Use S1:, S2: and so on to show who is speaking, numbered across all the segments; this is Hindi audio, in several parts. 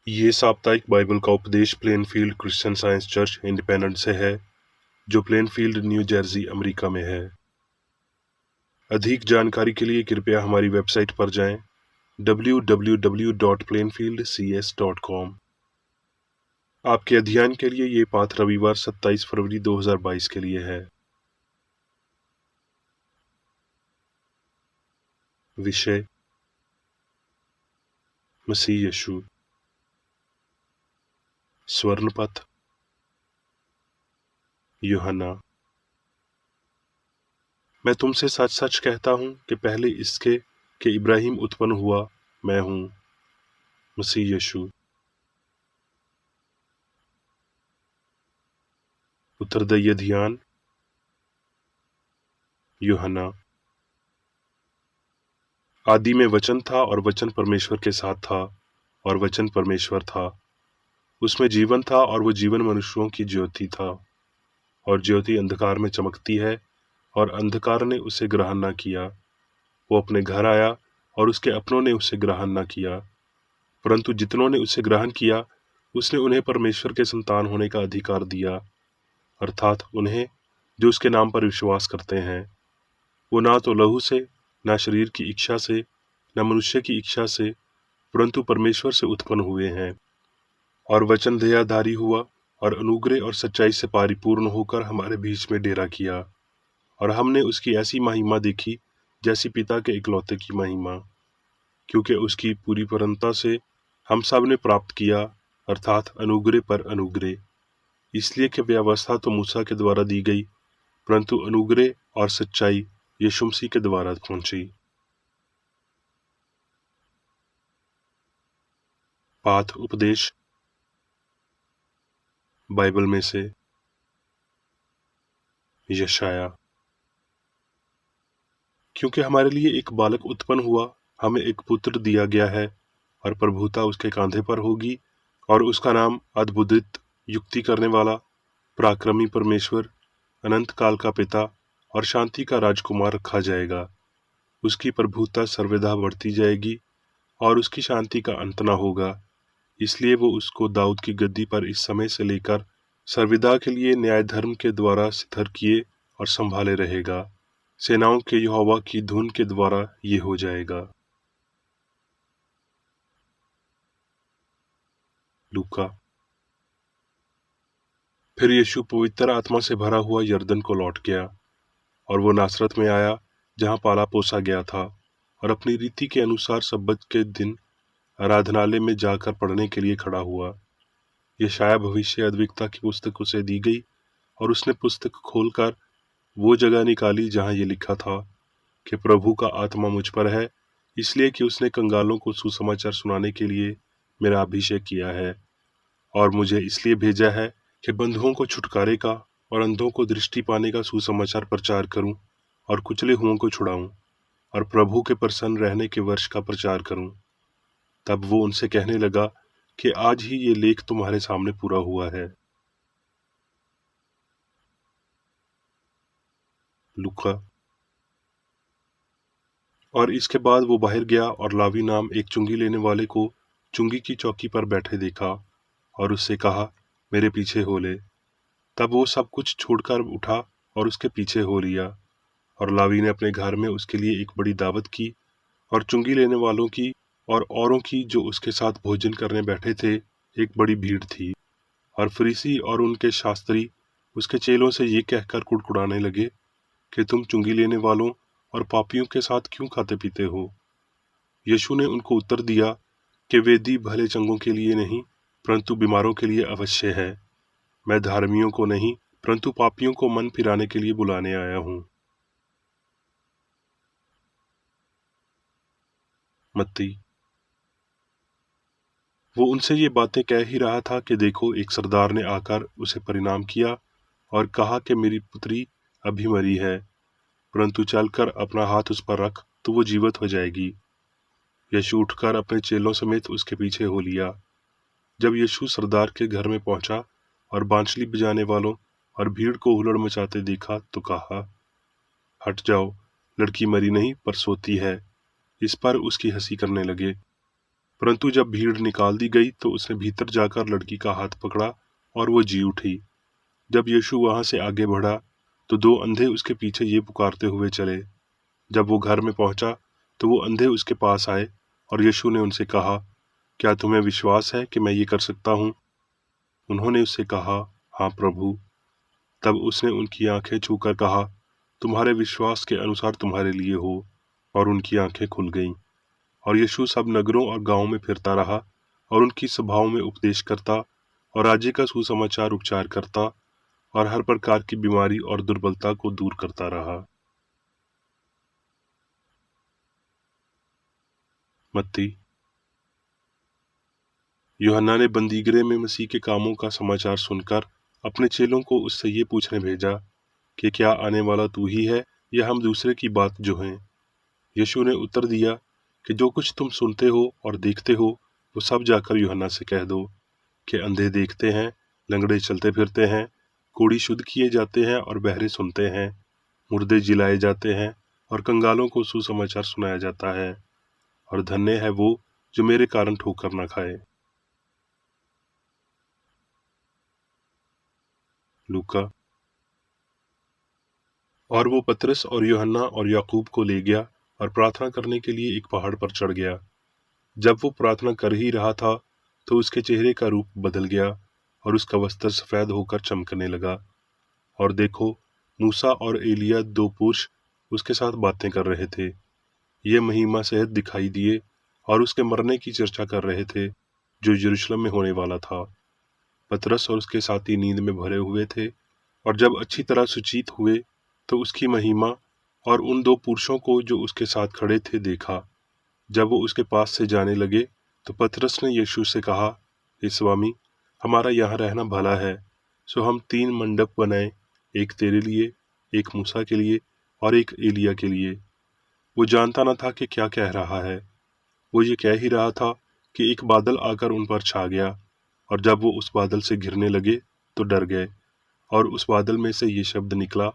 S1: ये साप्ताहिक बाइबल का उपदेश Plainfield Christian science church independent से है, जो प्लेनफील्ड, न्यू जर्सी, अमेरिका में है। अधिक जानकारी के लिए कृपया हमारी वेबसाइट पर जाएं www.plainfieldcs.com। आपके अध्ययन के लिए ये पाठ रविवार 27 फरवरी 2022 के लिए है। विषय: मसीह यीशु। स्वर्णपथ: यूहन्ना। मैं तुमसे सच सच कहता हूँ कि पहले इसके कि इब्राहिम उत्पन्न हुआ, मैं हूँ। मसीह यीशु। उत्तरदायी ध्यान। यूहन्ना। आदि में वचन था और वचन परमेश्वर के साथ था और वचन परमेश्वर था। उसमें जीवन था और वो जीवन मनुष्यों की ज्योति था। और ज्योति अंधकार में चमकती है और अंधकार ने उसे ग्रहण न किया। वो अपने घर आया और उसके अपनों ने उसे ग्रहण न किया, परंतु जितनों ने उसे ग्रहण किया उसने उन्हें परमेश्वर के संतान होने का अधिकार दिया, अर्थात उन्हें जो उसके नाम पर विश्वास करते हैं। वो ना तो लहू से, ना शरीर की इच्छा से, न मनुष्य की इच्छा से, परंतु परमेश्वर से उत्पन्न हुए हैं। और वचन दयाधारी हुआ और अनुग्रह और सच्चाई से परिपूर्ण होकर हमारे बीच में डेरा किया। और हमने उसकी ऐसी महिमा देखी जैसी पिता के इकलौते की महिमा, क्योंकि उसकी पूरी पूर्णता से हम सब ने प्राप्त किया, अर्थात अनुग्रह पर अनुग्रह। इसलिए कि व्यवस्था तो मूसा के द्वारा दी गई, परंतु अनुग्रह और सच्चाई यीशु मसीह के द्वारा पहुंची। पाठ उपदेश बाइबल में से यशाया। क्योंकि हमारे लिए एक बालक उत्पन्न हुआ, हमें एक पुत्र दिया गया है, और प्रभुता उसके कांधे पर होगी, और उसका नाम अद्भुत, युक्ति करने वाला, पराक्रमी परमेश्वर, अनंत काल का पिता और शांति का राजकुमार रखा जाएगा। उसकी प्रभुता सर्वदा बढ़ती जाएगी और उसकी शांति का अंत न होगा। इसलिए वो उसको दाऊद की गद्दी पर इस समय से लेकर सर्वदा के लिए न्याय धर्म के द्वारा स्थिर किए और संभाले रहेगा। सेनाओं के यहोवा की धुन के द्वारा ये हो जाएगा। लूका। फिर यीशु पवित्र आत्मा से भरा हुआ यरदन को लौट गया, और वो नासरत में आया जहाँ पाला पोसा गया था, और अपनी रीति के अनुसार सब्बत के दिन आराधनालय में जाकर पढ़ने के लिए खड़ा हुआ। यशाया भविष्यद्वक्ता की पुस्तक उसे दी गई, और उसने पुस्तक खोलकर वो जगह निकाली जहाँ ये लिखा था कि प्रभु का आत्मा मुझ पर है, इसलिए कि उसने कंगालों को सुसमाचार सुनाने के लिए मेरा अभिषेक किया है, और मुझे इसलिए भेजा है कि बंधुओं को छुटकारे का और अंधों को दृष्टि पाने का सुसमाचार प्रचार करूं, और कुचले हुओं को छुड़ाऊं, और प्रभु के प्रसन्न रहने के वर्ष का प्रचार करूं। तब वो उनसे कहने लगा कि आज ही ये लेख तुम्हारे सामने पूरा हुआ है। लूका। और इसके बाद वो बाहर गया और लावी नाम एक चुंगी लेने वाले को चुंगी की चौकी पर बैठे देखा, और उससे कहा, मेरे पीछे हो ले। तब वो सब कुछ छोड़कर उठा और उसके पीछे हो लिया। और लावी ने अपने घर में उसके लिए एक बड़ी दावत की, और चुंगी लेने वालों की और औरों की जो उसके साथ भोजन करने बैठे थे एक बड़ी भीड़ थी। और फरीसी और उनके शास्त्री उसके चेलों से ये कहकर कुड़कुड़ाने लगे कि तुम चुंगी लेने वालों और पापियों के साथ क्यों खाते पीते हो। यीशु ने उनको उत्तर दिया कि वेदी भले चंगों के लिए नहीं, परंतु बीमारों के लिए अवश्य है। मैं धार्मियों को नहीं, परंतु पापियों को मन फिराने के लिए बुलाने आया हूँ। मत्ती। वो उनसे ये बातें कह ही रहा था कि देखो, एक सरदार ने आकर उसे प्रणाम किया और कहा कि मेरी पुत्री अभी मरी है, परंतु चलकर अपना हाथ उस पर रख तो वो जीवित हो जाएगी। यीशु उठकर अपने चेलों समेत उसके पीछे हो लिया। जब यीशु सरदार के घर में पहुंचा और बांसुरी बजाने वालों और भीड़ को हुल्लड़ मचाते देखा तो कहा, हट जाओ, लड़की मरी नहीं पर सोती है। इस पर उसकी हंसी करने लगे। परंतु जब भीड़ निकाल दी गई तो उसने भीतर जाकर लड़की का हाथ पकड़ा और वो जी उठी। जब यीशु वहां से आगे बढ़ा तो दो अंधे उसके पीछे ये पुकारते हुए चले। जब वो घर में पहुंचा तो वो अंधे उसके पास आए और यीशु ने उनसे कहा, क्या तुम्हें विश्वास है कि मैं ये कर सकता हूँ? उन्होंने उससे कहा, हाँ प्रभु। तब उसने उनकी आंखें छूकर कहा, तुम्हारे विश्वास के अनुसार तुम्हारे लिए हो। और उनकी आंखें खुल गईं। और यीशु सब नगरों और गांवों में फिरता रहा और उनकी सभाओं में उपदेश करता और राज्य का सुसमाचार उपचार करता और हर प्रकार की बीमारी और दुर्बलता को दूर करता रहा। मत्ती। यूहन्ना ने बंदीगृह में मसीह के कामों का समाचार सुनकर अपने चेलों को उससे ये पूछने भेजा कि क्या आने वाला तू ही है या हम दूसरे की बात जो हैं? यीशु ने उत्तर दिया कि जो कुछ तुम सुनते हो और देखते हो वो सब जाकर यूहन्ना से कह दो कि अंधे देखते हैं, लंगड़े चलते फिरते हैं, कोढ़ी शुद्ध किए जाते हैं और बहरे सुनते हैं, मुर्दे जिलाए जाते हैं और कंगालों को सुसमाचार सुनाया जाता है। और धन्य है वो जो मेरे कारण ठोकर न खाए। लूका। और वो पतरस और यूहन्ना और याकूब को ले गया और प्रार्थना करने के लिए एक पहाड़ पर चढ़ गया। जब वो प्रार्थना कर ही रहा था तो उसके चेहरे का रूप बदल गया और उसका वस्त्र सफेद होकर चमकने लगा। और देखो, मूसा और एलिया दो पुरुष उसके साथ बातें कर रहे थे। ये महिमा सहित दिखाई दिए और उसके मरने की चर्चा कर रहे थे जो यरूशलेम में होने वाला था। पतरस और उसके साथी नींद में भरे हुए थे और जब अच्छी तरह सुचेत हुए तो उसकी महिमा और उन दो पुरुषों को जो उसके साथ खड़े थे देखा। जब वो उसके पास से जाने लगे तो पतरस ने यीशु से कहा, हे स्वामी, हमारा यहाँ रहना भला है, सो हम 3 मंडप बनाएं, एक तेरे लिए, एक मूसा के लिए और एक एलिया के लिए। वो जानता न था कि क्या कह रहा है। वो ये कह ही रहा था कि एक बादल आकर उन पर छा गया और जब वो उस बादल से घिरने लगे तो डर गए। और उस बादल में से ये शब्द निकला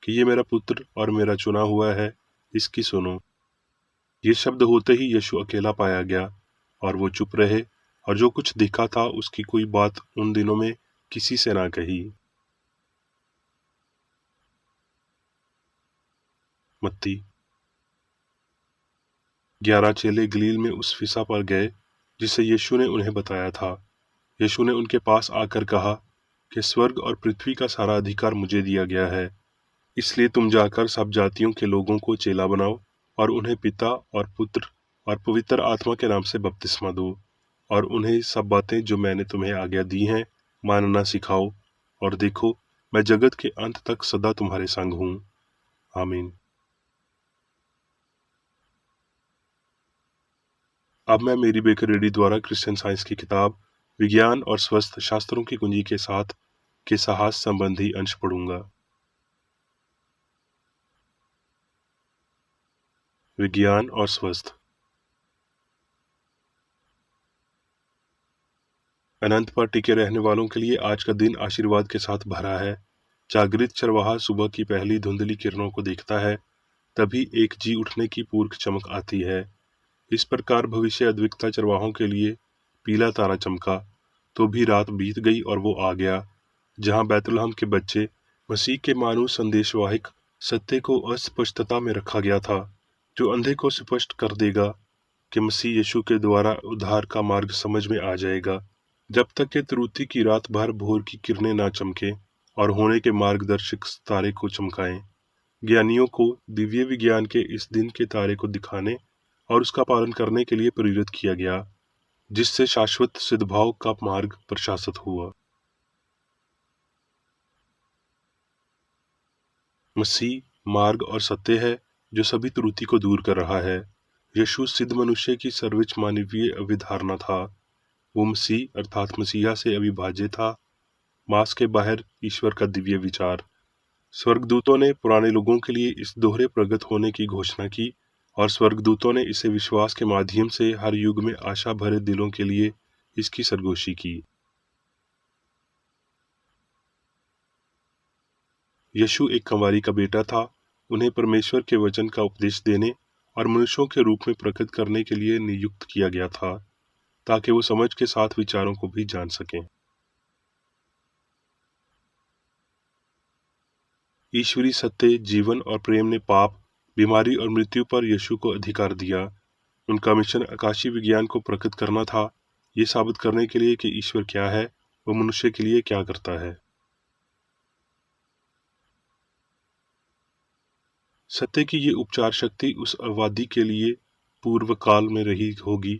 S1: कि ये मेरा पुत्र और मेरा चुना हुआ है, इसकी सुनो। ये शब्द होते ही यीशु अकेला पाया गया और वो चुप रहे और जो कुछ देखा था उसकी कोई बात उन दिनों में किसी से ना कही। मत्ती। 11 चेले गलील में उस फिसा पर गए जिसे यीशु ने उन्हें बताया था। यीशु ने उनके पास आकर कहा कि स्वर्ग और पृथ्वी का सारा अधिकार मुझे दिया गया है, इसलिए तुम जाकर सब जातियों के लोगों को चेला बनाओ और उन्हें पिता और पुत्र और पवित्र आत्मा के नाम से बपतिस्मा दो और उन्हें सब बातें जो मैंने तुम्हें आज्ञा दी हैं मानना सिखाओ। और देखो, मैं जगत के अंत तक सदा तुम्हारे संग हूँ। आमीन। अब मैं मेरी बेकर रेड्डी द्वारा क्रिश्चियन साइंस की किताब विज्ञान और स्वस्थ शास्त्रों की कुंजी के साथ के साहस संबंधी अंश पढ़ूंगा। विज्ञान और स्वस्थ। अनंत पर टिके रहने वालों के लिए आज का दिन आशीर्वाद के साथ भरा है। जागृत चरवाहा सुबह की पहली धुंधली किरणों को देखता है, तभी एक जी उठने की पूर्व चमक आती है। इस प्रकार भविष्य अद्विकता चरवाहों के लिए पीला तारा चमका, तो भी रात बीत गई और वो आ गया, जहां बैतलहम के बच्चे मसीह के मानो संदेशवाहक सत्य को अस्पष्टता में रखा गया था, जो अंधे को स्पष्ट कर देगा कि मसीह यीशु के द्वारा उद्धार का मार्ग समझ में आ जाएगा। जब तक कि त्रुटि की रात भर भोर की किरणें ना चमके और होने के मार्गदर्शक तारे को चमकाएं। ज्ञानियों को दिव्य विज्ञान के इस दिन के तारे को दिखाने और उसका पालन करने के लिए प्रेरित किया गया, जिससे शाश्वत सद्भाव का मार्ग प्रशस्त हुआ। मसीह मार्ग और सत्य है जो सभी त्रुटि को दूर कर रहा है। यीशु सिद्ध मनुष्य की सर्वोच्च मानवीय अवधारणा था। वो मसीह अर्थात मसीहा से अविभाज्य था, मास के बाहर ईश्वर का दिव्य विचार। स्वर्गदूतों ने पुराने लोगों के लिए इस दोहरे प्रगट होने की घोषणा की और स्वर्गदूतों ने इसे विश्वास के माध्यम से हर युग में आशा भरे दिलों के लिए इसकी सरगोशी की। यीशु एक कंवारी का बेटा था। उन्हें परमेश्वर के वचन का उपदेश देने और मनुष्यों के रूप में प्रकट करने के लिए नियुक्त किया गया था। ताकि वो समझ के साथ विचारों को भी जान सकें। ईश्वरीय सत्य, जीवन और प्रेम ने पाप, बीमारी और मृत्यु पर यीशु को अधिकार दिया। उनका मिशन आकाशीय विज्ञान को प्रकट करना था, ये साबित करने के लिए कि ईश्वर क्या है, वो मनुष्य के लिए क्या करता है। सत्य की ये उपचार शक्ति उस आबादी के लिए पूर्व काल में रही होगी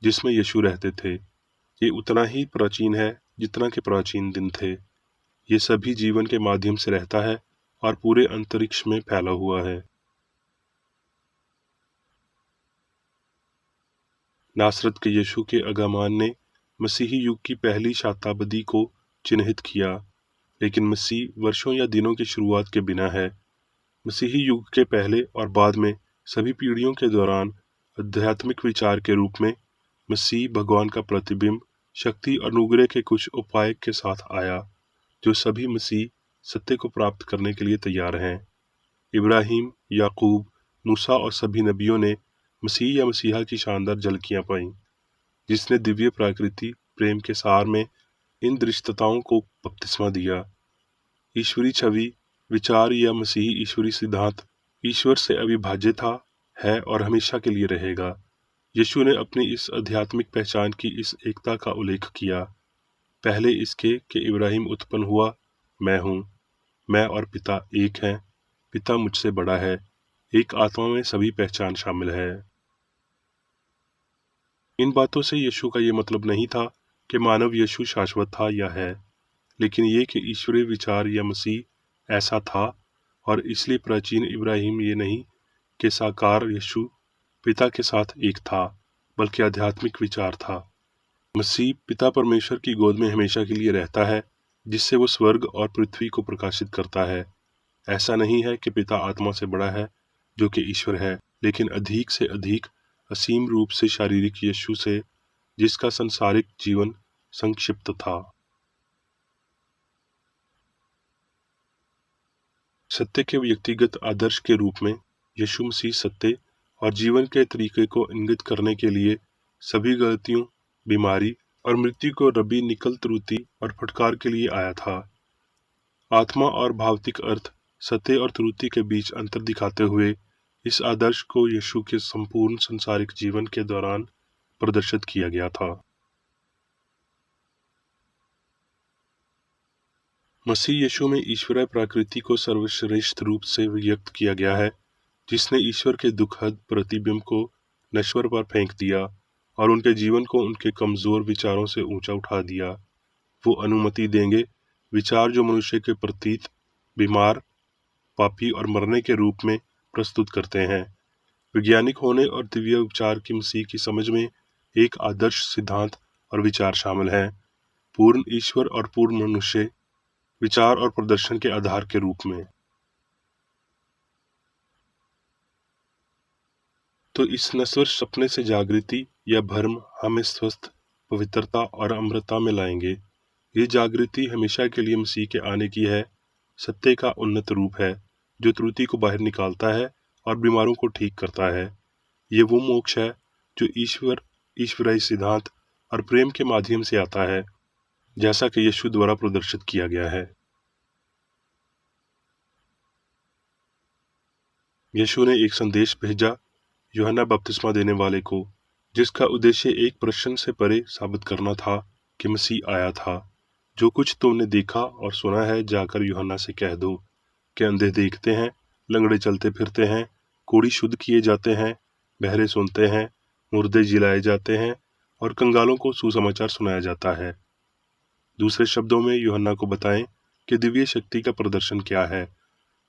S1: जिसमें यीशु रहते थे। ये उतना ही प्राचीन है जितना के प्राचीन दिन थे। ये सभी जीवन के माध्यम से रहता है और पूरे अंतरिक्ष में फैला हुआ है। नासरत के यीशु के आगमन ने मसीही युग की पहली शताब्दी को चिन्हित किया, लेकिन मसीह वर्षों या दिनों की शुरुआत के बिना है। मसीही युग के पहले और बाद में सभी पीढ़ियों के दौरान आध्यात्मिक विचार के रूप में मसीह भगवान का प्रतिबिंब, शक्ति और अनुग्रह के कुछ उपाय के साथ आया, जो सभी मसीह सत्य को प्राप्त करने के लिए तैयार हैं। इब्राहिम, याकूब, मूसा और सभी नबियों ने मसीह या मसीहा की शानदार झलकियां पाईं, जिसने दिव्य प्रकृति प्रेम के सार में इन दृश्यताओं को बपतिस्मा दिया। ईश्वरी छवि, विचार या मसीही ईश्वरी सिद्धांत ईश्वर से अविभाज्य था, है और हमेशा के लिए रहेगा। यीशु ने अपनी इस आध्यात्मिक पहचान की इस एकता का उल्लेख किया, पहले इसके कि इब्राहिम उत्पन्न हुआ, मैं हूँ, मैं और पिता एक हैं, पिता मुझसे बड़ा है, एक आत्मा में सभी पहचान शामिल है। इन बातों से यीशु का ये मतलब नहीं था कि मानव यीशु शाश्वत था या है, लेकिन ये कि ईश्वरीय विचार या मसीह ऐसा था, और इसलिए प्राचीन इब्राहिम ये नहीं कि साकार यीशु पिता के साथ एक था, बल्कि आध्यात्मिक विचार था। मसीह पिता परमेश्वर की गोद में हमेशा के लिए रहता है, जिससे वो स्वर्ग और पृथ्वी को प्रकाशित करता है। ऐसा नहीं है कि पिता आत्मा से बड़ा है, जो कि ईश्वर है, लेकिन अधिक से अधिक असीम रूप से शारीरिक यीशु से, जिसका संसारिक जीवन संक्षिप्त था। सत्य के व्यक्तिगत आदर्श के रूप में यीशु मसीह सत्य और जीवन के तरीके को इंगित करने के लिए सभी गलतियों, बीमारी और मृत्यु को रबी निकल त्रुटि और फटकार के लिए आया था। आत्मा और भौतिक अर्थ, सत्य और त्रुटि के बीच अंतर दिखाते हुए इस आदर्श को यीशु के संपूर्ण संसारिक जीवन के दौरान प्रदर्शित किया गया था। मसीह यीशु में ईश्वरीय प्रकृति को सर्वश्रेष्ठ रूप से व्यक्त किया गया है, जिसने ईश्वर के दुखद प्रतिबिंब को नश्वर पर फेंक दिया और उनके जीवन को उनके कमजोर विचारों से ऊंचा उठा दिया। वो अनुमति देंगे विचार जो मनुष्य के प्रतीत, बीमार, पापी और मरने के रूप में प्रस्तुत करते हैं। वैज्ञानिक होने और दिव्य उपचार की मसीह की समझ में एक आदर्श सिद्धांत और विचार शामिल हैं, पूर्ण ईश्वर और पूर्ण मनुष्य, विचार और प्रदर्शन के आधार के रूप में। तो इस नश्वर सपने से जागृति या भ्रम हमें स्वस्थ, पवित्रता और अमृतता में लाएंगे। ये जागृति हमेशा के लिए मसीह के आने की है, सत्य का उन्नत रूप है, जो त्रुटि को बाहर निकालता है और बीमारों को ठीक करता है। ये वो मोक्ष है जो ईश्वरीय सिद्धांत और प्रेम के माध्यम से आता है, जैसा कि यीशु द्वारा प्रदर्शित किया गया है। यीशु ने एक संदेश भेजा यूहन्ना बपतिस्मा देने वाले को, जिसका उद्देश्य एक प्रश्न से परे साबित करना था कि मसीह आया था। जो कुछ तुमने देखा और सुना है, जाकर यूहन्ना से कह दो कि अंधे देखते हैं, लंगड़े चलते फिरते हैं, कोढ़ी शुद्ध किए जाते हैं, बहरे सुनते हैं, मुर्दे जिलाए जाते हैं और कंगालों को सुसमाचार सुनाया जाता है। दूसरे शब्दों में यूहन्ना को बताएं कि दिव्य शक्ति का प्रदर्शन क्या है,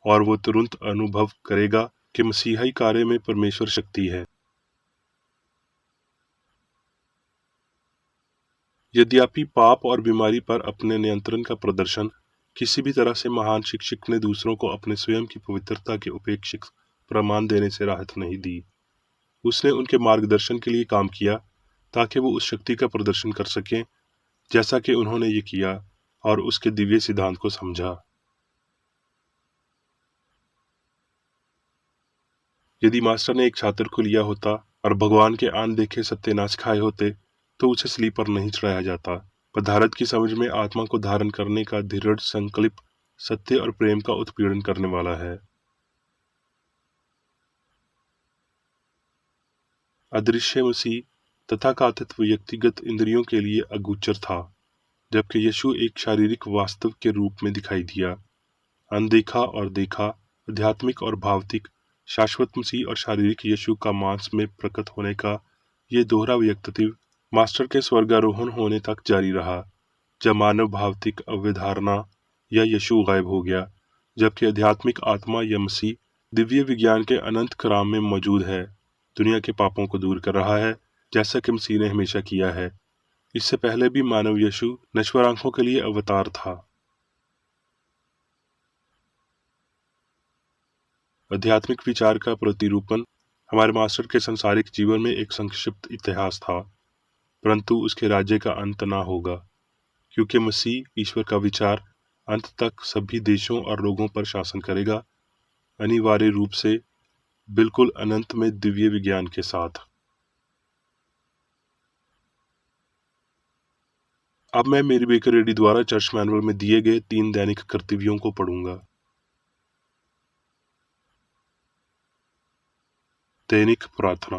S1: और वो तुरंत अनुभव करेगा कि मसीहाई कार्य में परमेश्वर शक्ति है। यद्यपि पाप और बीमारी पर अपने नियंत्रण का प्रदर्शन किसी भी तरह से महान शिक्षक ने दूसरों को अपने स्वयं की पवित्रता के उपेक्षित प्रमाण देने से राहत नहीं दी। उसने उनके मार्गदर्शन के लिए काम किया ताकि वो उस शक्ति का प्रदर्शन कर सकें, जैसा कि उन्होंने ये किया और उसके दिव्य सिद्धांत को समझा। यदि मास्टर ने एक छात्र को लिया होता और भगवान के अनदेखे सत्य ना सिखाए होते, तो उसे सलीब पर नहीं चढ़ाया जाता। पदार्थ की समझ में आत्मा को धारण करने का दृढ़ संकल्प सत्य और प्रेम का उत्पीड़न करने वाला है। अदृश्य मसीह तथाकथित व्यक्तिगत इंद्रियों के लिए अगोचर था, जबकि यीशु एक शारीरिक वास्तव के रूप में दिखाई दिया। अनदेखा और देखा, आध्यात्मिक और भावतिक, शाश्वत मसीह और शारीरिक यीशु का मांस में प्रकट होने का ये दोहरा व्यक्तित्व मास्टर के स्वर्गारोहण होने तक जारी रहा, जब मानव भावतिक अवधारणा या यीशु गायब हो गया, जबकि आध्यात्मिक आत्मा या मसीह दिव्य विज्ञान के अनंत क्रम में मौजूद है, दुनिया के पापों को दूर कर रहा है, जैसा कि मसीह ने हमेशा किया है। इससे पहले भी मानव यीशु नश्वर आंखों के लिए अवतार था। आध्यात्मिक विचार का प्रतिरूपण हमारे मास्टर के संसारिक जीवन में एक संक्षिप्त इतिहास था, परंतु उसके राज्य का अंत ना होगा, क्योंकि मसीह ईश्वर का विचार अंत तक सभी देशों और लोगों पर शासन करेगा, अनिवार्य रूप से बिल्कुल अनंत में दिव्य विज्ञान के साथ। अब मैं मेरी बेकर रेड्डी द्वारा चर्च मैनुअल में दिए गए 3 दैनिक कर्तव्यों को पढ़ूंगा। दैनिक प्रार्थना।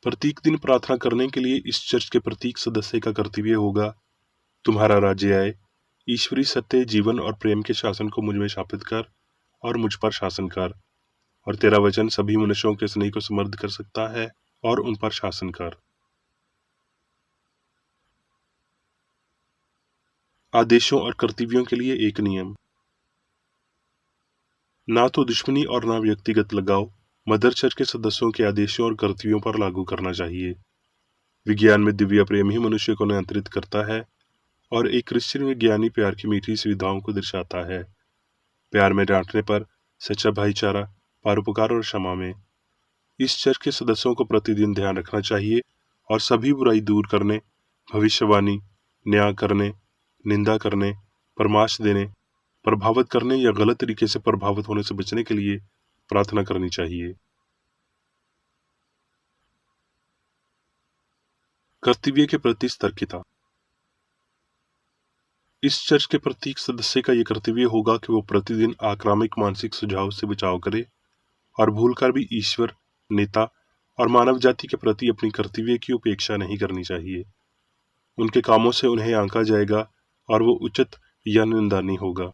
S1: प्रत्येक दिन प्रार्थना करने के लिए इस चर्च के प्रत्येक सदस्य का कर्तव्य होगा, तुम्हारा राज्य आए, ईश्वरीय सत्य, जीवन और प्रेम के शासन को मुझ में स्थापित कर और मुझ पर शासन कर, और तेरा वचन सभी मनुष्यों के स्नेह को समृद्ध कर सकता है और उन पर शासन कर। आदेशों और कर्तव्यों के लिए एक नियम। ना तो दुश्मनी और ना व्यक्तिगत लगाव मदर चर्च के सदस्यों के आदेशों और कर्तव्यों पर लागू करना चाहिए। विज्ञान में दिव्य प्रेम ही मनुष्य को नियंत्रित करता है और एक क्रिश्चियन विज्ञानी प्यार की मीठी सुविधाओं को दर्शाता है। प्यार में डांटने पर, सच्चा भाईचारा, परोपकार और क्षमा में। इस चर्च के सदस्यों को प्रतिदिन ध्यान रखना चाहिए और सभी बुराई दूर करने, भविष्यवाणी, न्याय करने, निंदा करने, परामर्श देने, प्रभावित करने या गलत तरीके से प्रभावित होने से बचने के लिए प्रार्थना करनी चाहिए। कर्तव्य के प्रति सतर्कता। इस चर्च के प्रत्येक सदस्य का यह कर्तव्य होगा कि वो प्रतिदिन आक्रामक मानसिक सुझाव से बचाव करे और भूलकर भी ईश्वर, नेता और मानव जाति के प्रति अपनी कर्तव्य की उपेक्षा नहीं करनी चाहिए। उनके कामों से उन्हें आंका जाएगा और वो उचित या निंदनीय होगा।